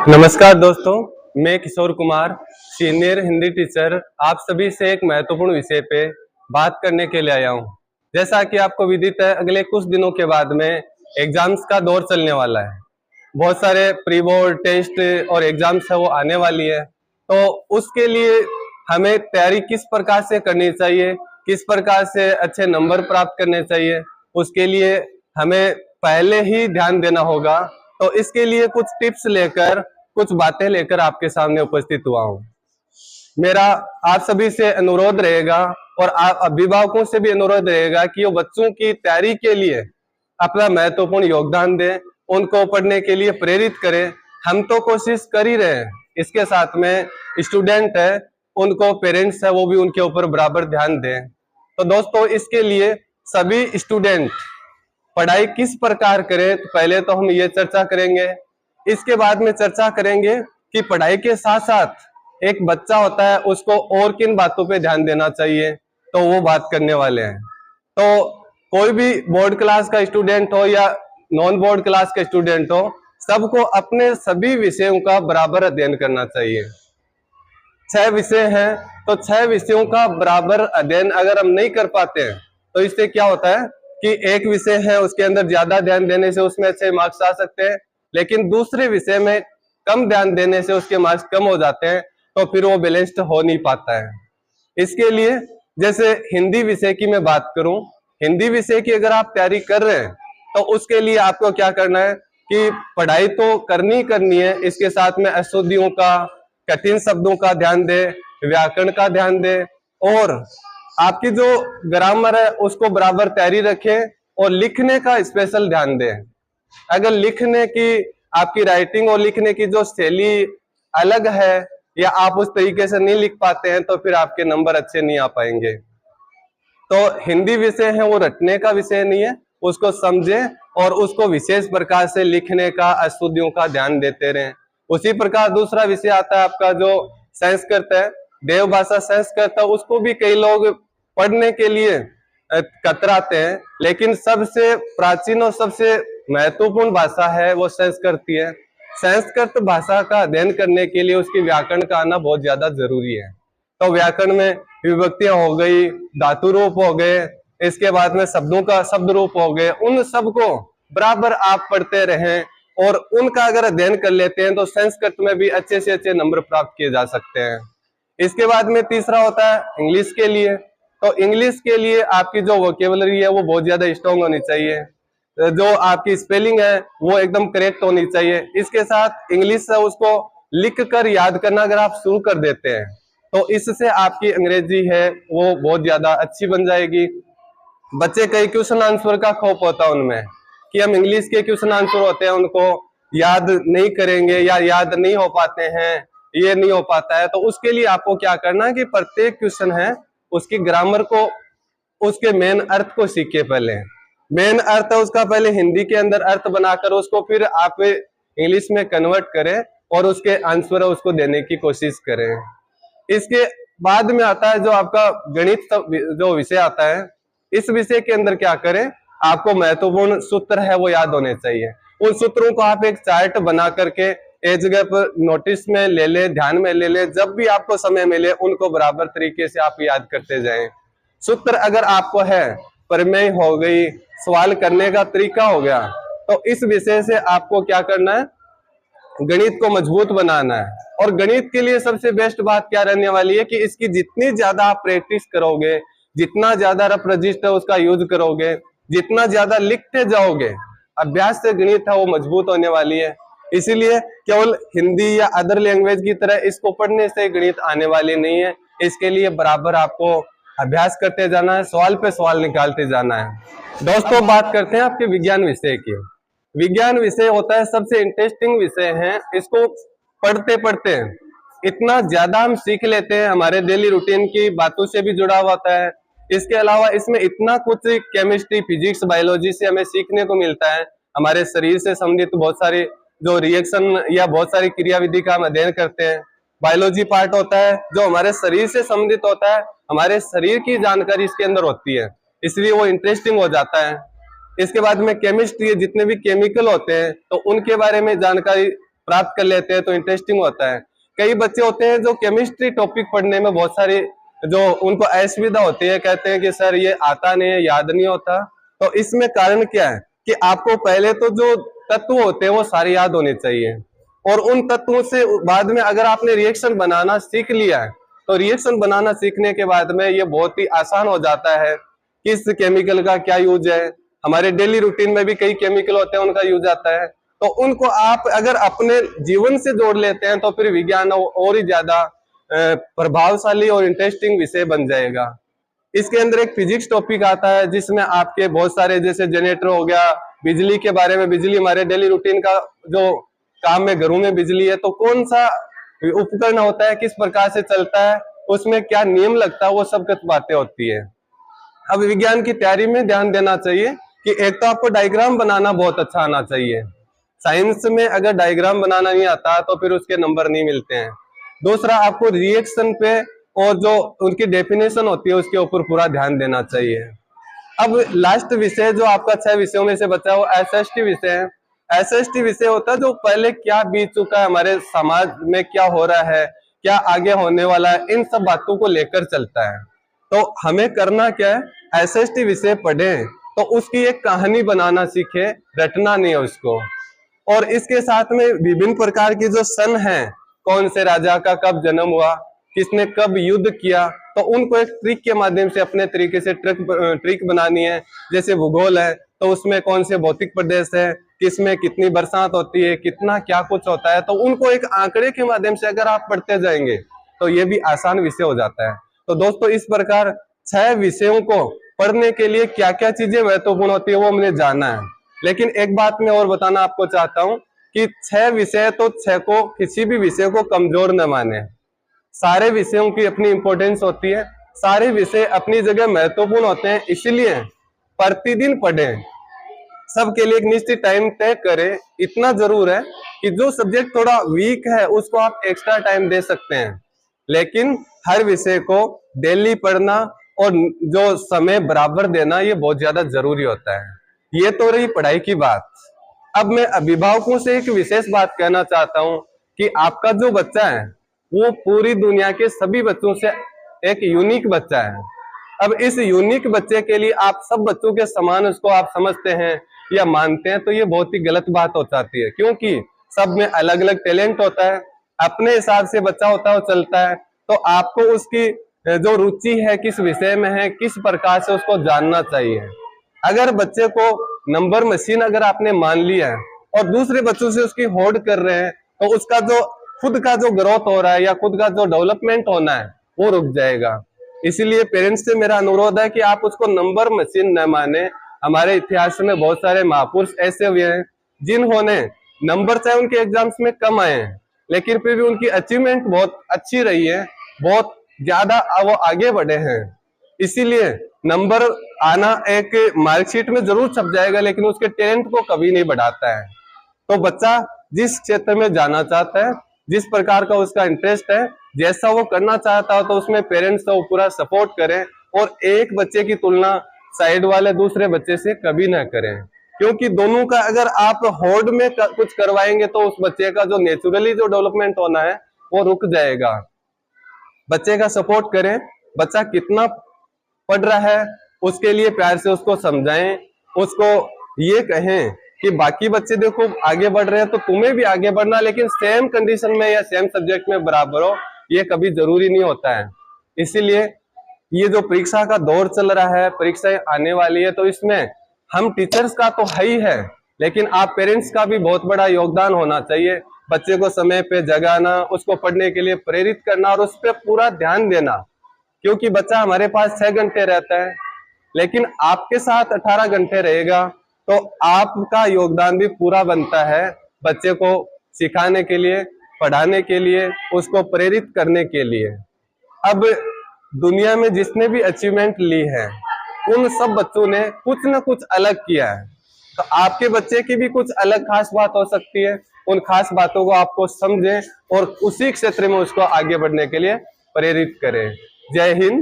नमस्कार दोस्तों, मैं किशोर कुमार, सीनियर हिंदी टीचर, आप सभी से एक महत्वपूर्ण विषय पे बात करने के लिए आया हूँ। जैसा कि आपको विदित है, अगले कुछ दिनों के बाद में एग्जाम्स का दौर चलने वाला है। बहुत सारे प्री बोर्ड टेस्ट और एग्जाम्स है वो आने वाली है, तो उसके लिए हमें तैयारी किस प्रकार से करनी चाहिए, किस प्रकार से अच्छे नंबर प्राप्त करने चाहिए, उसके लिए हमें पहले ही ध्यान देना होगा। तो इसके लिए कुछ टिप्स लेकर, कुछ बातें लेकर आपके सामने उपस्थित हुआ हूँ। मेरा आप सभी से अनुरोध रहेगा और आप अभिभावकों से भी अनुरोध रहेगा कि वो बच्चों की तैयारी के लिए अपना महत्वपूर्ण योगदान दें, उनको पढ़ने के लिए प्रेरित करें। हम तो कोशिश कर ही रहे हैं, इसके साथ में स्टूडेंट है, उनको पेरेंट्स है, वो भी उनके ऊपर बराबर ध्यान दें। तो दोस्तों, इसके लिए सभी स्टूडेंट पढ़ाई किस प्रकार करें, तो पहले तो हम ये चर्चा करेंगे। इसके बाद में चर्चा करेंगे कि पढ़ाई के साथ साथ एक बच्चा होता है, उसको और किन बातों पे ध्यान देना चाहिए, तो वो बात करने वाले हैं। तो कोई भी बोर्ड क्लास का स्टूडेंट हो या नॉन बोर्ड क्लास का स्टूडेंट हो, सबको अपने सभी विषयों का बराबर अध्ययन करना चाहिए। 6 विषय हैं, तो 6 विषयों का बराबर अध्ययन अगर हम नहीं कर पाते हैं, तो इससे क्या होता है कि एक विषय है उसके अंदर ज्यादा ध्यान देने से उसमें अच्छे मार्क्स आ सकते हैं, लेकिन दूसरे विषय में कम ध्यान देने से उसके मार्क्स कम हो जाते हैं, तो फिर वो बैलेंस्ड हो नहीं पाता है। इसके लिए जैसे हिंदी विषय की मैं बात करूं, हिंदी विषय की अगर आप तैयारी कर रहे हैं, तो उसके लिए आपको क्या करना है कि पढ़ाई तो करनी है, इसके साथ में अशुद्धियों का, कठिन शब्दों का ध्यान दे, व्याकरण का ध्यान दे, और आपकी जो ग्रामर है उसको बराबर तैयारी रखें, और लिखने का स्पेशल ध्यान दें। अगर लिखने की आपकी राइटिंग और लिखने की जो शैली अलग है, या आप उस तरीके से नहीं लिख पाते हैं, तो फिर आपके नंबर अच्छे नहीं आ पाएंगे। तो हिंदी विषय है वो रटने का विषय नहीं है, उसको समझें और उसको विशेष प्रकार से लिखने का, अशुद्धियों का ध्यान देते रहें। उसी प्रकार दूसरा विषय आता है आपका जो संस्कृत है, देवभाषा संस्कृत है, उसको भी कई लोग पढ़ने के लिए कतराते हैं, लेकिन सबसे प्राचीन और सबसे महत्वपूर्ण भाषा है वो संस्कृत ही है। संस्कृत भाषा का अध्ययन करने के लिए उसकी व्याकरण का आना बहुत ज्यादा जरूरी है। तो व्याकरण में विभक्तियां हो गई, धातु रूप हो गए, इसके बाद में शब्दों का शब्द रूप हो गए, उन सबको बराबर आप पढ़ते रहें, और उनका अगर अध्ययन कर लेते हैं तो संस्कृत में भी अच्छे से अच्छे नंबर प्राप्त किए जा सकते हैं। इसके बाद में तीसरा होता है इंग्लिश के लिए। तो इंग्लिश के लिए आपकी जो वोकेबलरी है वो बहुत ज्यादा स्ट्रांग होनी चाहिए, जो आपकी स्पेलिंग है वो एकदम करेक्ट होनी चाहिए। इसके साथ इंग्लिश है उसको लिख कर याद करना अगर आप शुरू कर देते हैं, तो इससे आपकी अंग्रेजी है वो बहुत ज्यादा अच्छी बन जाएगी। बच्चे कई क्वेश्चन आंसर का खौफ होता है उनमें, कि हम इंग्लिश के क्वेश्चन आंसर होते हैं उनको याद नहीं करेंगे या याद नहीं हो पाते हैं, ये नहीं हो पाता है। तो उसके लिए आपको क्या करना है कि प्रत्येक क्वेश्चन है उसकी ग्रामर को, उसके मेन अर्थ को सीखे। पहले मेन अर्थ है उसका पहले हिंदी के अंदर अर्थ बनाकर उसको फिर आप इंग्लिश में कन्वर्ट करें, और उसके आंसर है उसको देने की कोशिश करें। इसके बाद में आता है जो आपका गणित जो विषय आता है, इस विषय के अंदर क्या करें, आपको महत्वपूर्ण सूत्र है वो याद होने चाहिए। उन सूत्रों को आप एक चार्ट बना करके एक जगह पर नोटिस में ले ले, ध्यान में ले ले, जब भी आपको समय मिले उनको बराबर तरीके से आप याद करते जाएं। सूत्र अगर आपको है, प्रमेय हो गई, सवाल करने का तरीका हो गया, तो इस विषय से आपको क्या करना है, गणित को मजबूत बनाना है। और गणित के लिए सबसे बेस्ट बात क्या रहने वाली है कि इसकी जितनी ज्यादा आप प्रैक्टिस करोगे, जितना ज्यादा रफ रजिस्टर उसका यूज करोगे, जितना ज्यादा लिखते जाओगे, अभ्यास से गणित है वो मजबूत होने वाली है। इसीलिए केवल हिंदी या अदर लैंग्वेज की तरह इसको पढ़ने से गणित आने वाली नहीं है। इसके लिए बराबर आपको अभ्यास करते जाना है, सवाल पे सवाल निकालते जाना है। दोस्तों, बात करते हैं आपके विज्ञान विषय की। विज्ञान विषय होता है सबसे इंटरेस्टिंग विषय है। इसको पढ़ते पढ़ते इतना ज्यादा हम सीख लेते हैं, हमारे डेली रूटीन की बातों से भी जुड़ा हुआ होता है। इसके अलावा इसमें इतना कुछ केमिस्ट्री, फिजिक्स, बायोलॉजी से हमें सीखने को मिलता है। हमारे शरीर से संबंधित बहुत सारी जो रिएक्शन या बहुत सारी क्रियाविधि का हम अध्ययन करते हैं। बायोलॉजी पार्ट होता है जो हमारे शरीर से संबंधित होता है, हमारे शरीर की जानकारी इसके अंदर होती है, इसलिए वो इंटरेस्टिंग हो जाता है। इसके बाद में केमिस्ट्री, जितने भी केमिकल होते हैं तो उनके बारे में जानकारी प्राप्त कर लेते हैं तो इंटरेस्टिंग होता है। कई बच्चे होते हैं जो केमिस्ट्री टॉपिक पढ़ने में बहुत सारी जो उनको असुविधा होती है, कहते हैं कि सर ये आता नहीं है, याद नहीं होता। तो इसमें कारण क्या है कि आपको पहले तो जो तत्व होते हैं वो सारे याद होने चाहिए, और उन तत्वों से बाद में अगर आपने रिएक्शन बनाना सीख लिया है तो रिएक्शन बनाना सीखने के बाद में ये बहुत ही आसान हो जाता है किस केमिकल का क्या यूज है। हमारे डेली रूटीन में भी कई केमिकल होते हैं उनका यूज आता है, तो उनको आप अगर अपने जीवन से जोड़ लेते हैं तो फिर विज्ञान और ही ज्यादा प्रभावशाली और इंटरेस्टिंग विषय बन जाएगा। इसके अंदर एक फिजिक्स टॉपिक आता है जिसमें आपके बहुत सारे जैसे जनरेटर हो गया, बिजली के बारे में, बिजली हमारे डेली रूटीन का जो काम में घरों में बिजली है तो कौन सा उपकरण होता है, किस प्रकार से चलता है, उसमें क्या नियम लगता है, वो सब कुछ बातें होती है। अब विज्ञान की तैयारी में ध्यान देना चाहिए कि एक तो आपको डायग्राम बनाना बहुत अच्छा आना चाहिए। साइंस में अगर डायग्राम बनाना नहीं आता तो फिर उसके नंबर नहीं मिलते हैं। दूसरा, आपको रिएक्शन पे और जो उनकी डेफिनेशन होती है उसके ऊपर पूरा ध्यान देना चाहिए। अब लास्ट विषय जो आपका 6 विषयों में से बचा वो एसएसटी विषय है। एसएसटी विषय होता है जो पहले क्या बीत चुका है, हमारे समाज में क्या हो रहा है, क्या आगे होने वाला है, इन सब बातों को लेकर चलता है। तो हमें करना क्या है, एसएसटी विषय पढ़े तो उसकी एक कहानी बनाना सीखे, रटना नहीं है उसको। और इसके साथ में विभिन्न प्रकार की जो सन है, कौन से राजा का कब जन्म हुआ, किसने कब युद्ध किया, तो उनको एक ट्रिक के माध्यम से अपने तरीके से ट्रिक बनानी है। जैसे भूगोल है तो उसमें कौन से भौतिक प्रदेश है, किसमें कितनी बरसात होती है, कितना क्या कुछ होता है, तो उनको एक आंकड़े के माध्यम से अगर आप पढ़ते जाएंगे तो ये भी आसान विषय हो जाता है। तो दोस्तों इस प्रकार 6 विषयों को पढ़ने के लिए क्या क्या चीजें महत्वपूर्ण होती है वो हमने जाना है। लेकिन एक बात मैं और बताना आपको चाहता हूँ कि 6 विषय तो 6 को किसी भी विषय को कमजोर न माने। सारे विषयों की अपनी इंपॉर्टेंस होती है, सारे विषय अपनी जगह महत्वपूर्ण होते हैं, इसलिए प्रतिदिन पढ़ें। सबके लिए एक निश्चित टाइम तय करें। इतना जरूर है कि जो सब्जेक्ट थोड़ा वीक है उसको आप एक्स्ट्रा टाइम दे सकते हैं, लेकिन हर विषय को डेली पढ़ना और जो समय बराबर देना ये बहुत ज्यादा जरूरी होता है। ये तो रही पढ़ाई की बात। अब मैं अभिभावकों से एक विशेष बात कहना चाहता हूं कि आपका जो बच्चा है वो पूरी दुनिया के सभी बच्चों से एक यूनिक बच्चा है। अब इस यूनिक बच्चे के लिए आप सब बच्चों के समान उसको आप समझते हैं या मानते हैं तो ये बहुत ही गलत बात हो जाती है, क्योंकि सब में अलग अलग टैलेंट होता है, अपने हिसाब से बच्चा होता है वो चलता है। तो आपको उसकी जो रुचि है किस विषय में है, किस प्रकार से उसको जानना चाहिए। अगर बच्चे को नंबर मशीन अगर आपने मान लिया है और दूसरे बच्चों से उसकी होड़ कर रहे हैं तो उसका जो खुद का जो ग्रोथ हो रहा है या खुद का जो डेवलपमेंट होना है वो रुक जाएगा। इसीलिए पेरेंट्स से मेरा अनुरोध है कि आप उसको नंबर मशीन न माने। हमारे इतिहास में बहुत सारे महापुरुष ऐसे हुए हैं जिन्होंने नंबर चाहे उनके एग्जाम्स में कम आए हैं लेकिन फिर भी उनकी अचीवमेंट बहुत अच्छी रही है, बहुत ज्यादा वो आगे बढ़े हैं। इसीलिए नंबर आना एक मार्कशीट में जरूर छप जाएगा लेकिन उसके टैलेंट को कभी नहीं बढ़ाता है। तो बच्चा जिस क्षेत्र में जाना चाहता है, जिस प्रकार का उसका इंटरेस्ट है, जैसा वो करना चाहता हो तो उसमें पेरेंट्स को पूरा सपोर्ट करें और एक बच्चे की तुलना साइड वाले दूसरे बच्चे से कभी ना करें, क्योंकि दोनों का अगर आप होड़ में कुछ करवाएंगे तो उस बच्चे का जो नेचुरली जो डेवलपमेंट होना है वो रुक जाएगा। बच्चे का सपोर्ट करें, बच्चा कितना पढ़ रहा है उसके लिए प्यार से उसको समझाएं, उसको ये कहें कि बाकी बच्चे देखो आगे बढ़ रहे हैं तो तुम्हें भी आगे बढ़ना, लेकिन सेम कंडीशन में या सेम सब्जेक्ट में बराबर हो ये कभी जरूरी नहीं होता है। इसीलिए ये जो परीक्षा का दौर चल रहा है, परीक्षाएं आने वाली है, तो इसमें हम टीचर्स का तो है ही है लेकिन आप पेरेंट्स का भी बहुत बड़ा योगदान होना चाहिए। बच्चे को समय पे जगाना, उसको पढ़ने के लिए प्रेरित करना और उस पर पूरा ध्यान देना, क्योंकि बच्चा हमारे पास 6 घंटे रहता है लेकिन आपके साथ 18 घंटे रहेगा, तो आपका योगदान भी पूरा बनता है बच्चे को सिखाने के लिए, पढ़ाने के लिए, उसको प्रेरित करने के लिए। अब दुनिया में जिसने भी अचीवमेंट ली है उन सब बच्चों ने कुछ ना कुछ अलग किया है, तो आपके बच्चे की भी कुछ अलग खास बात हो सकती है। उन खास बातों को आपको समझें और उसी क्षेत्र में उसको आगे बढ़ने के लिए प्रेरित करें। जय हिंद।